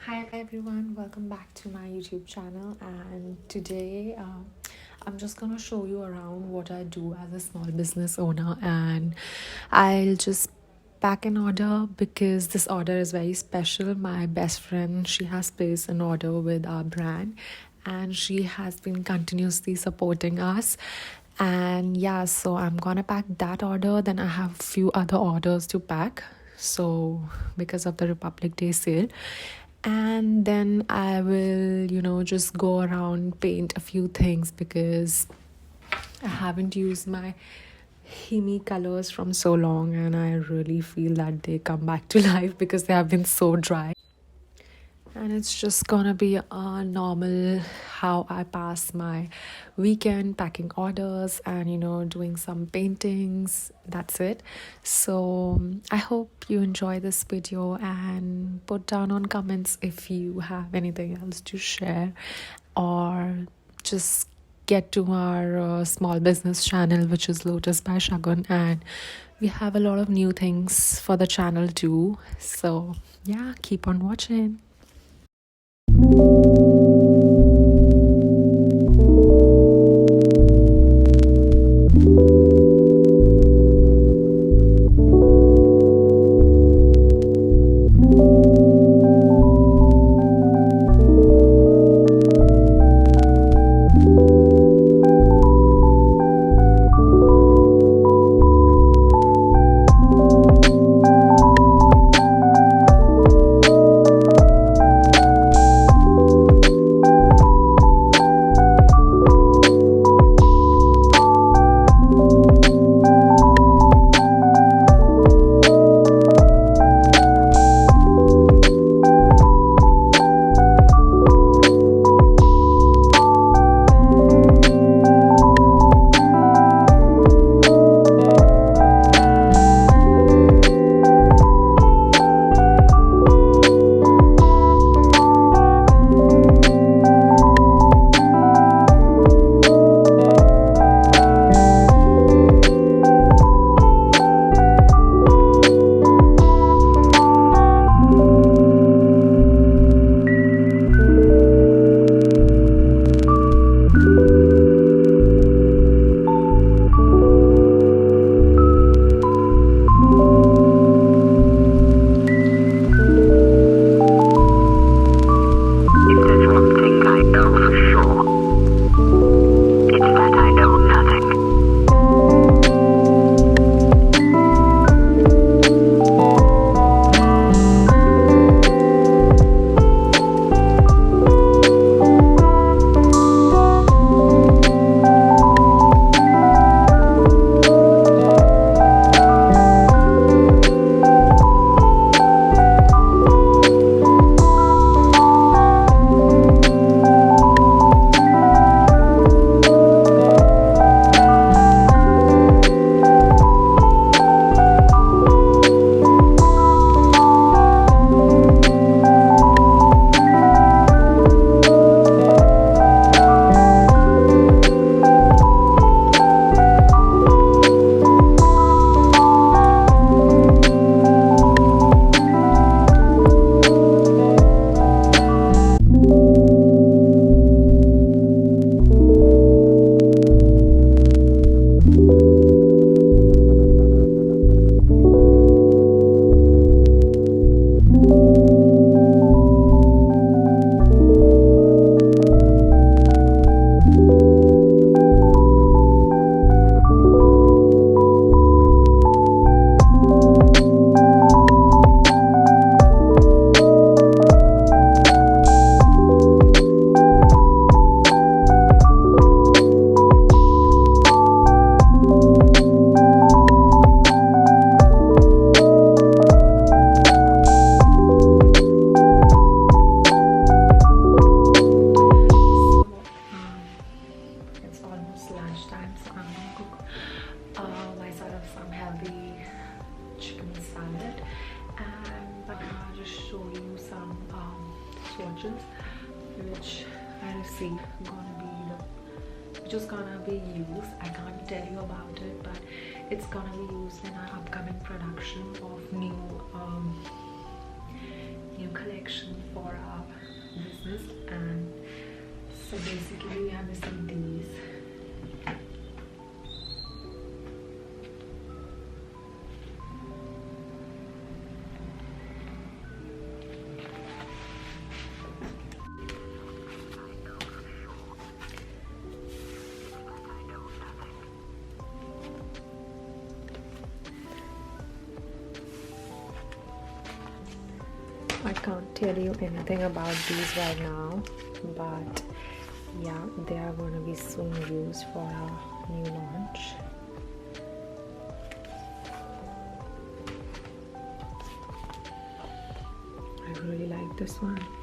Hi everyone, welcome back to my YouTube channel. And today I'm just gonna show you around what I do as a small business owner, and I'll just pack an order because this order is very special. My best friend, she has placed an order with our brand and she has been continuously supporting us. And yeah, so I'm gonna pack that order, then I have few other orders to pack, so because of the Republic Day sale. And then I will just go around, paint a few things because I haven't used my Himi colors from so long, and I really feel that they come back to life because they have been so dry. And it's just gonna be a normal how I pass my weekend, packing orders and doing some paintings. That's it. So I hope you enjoy this video, and put down on comments if you have anything else to share, or just get to our small business channel, which is Lotus by Shagun, and we have a lot of new things for the channel too. So yeah, keep on watching. It's almost lunchtime, so I'm gonna cook myself some healthy chicken salad, and I'm gonna just show you some swatches which I received which is gonna be used. I can't tell you about it, but it's gonna be used in our upcoming production of new collection for our business. And so basically we have received these. I can't tell you anything about these right now, but yeah, they are going to be soon used for our new launch. I really like this one.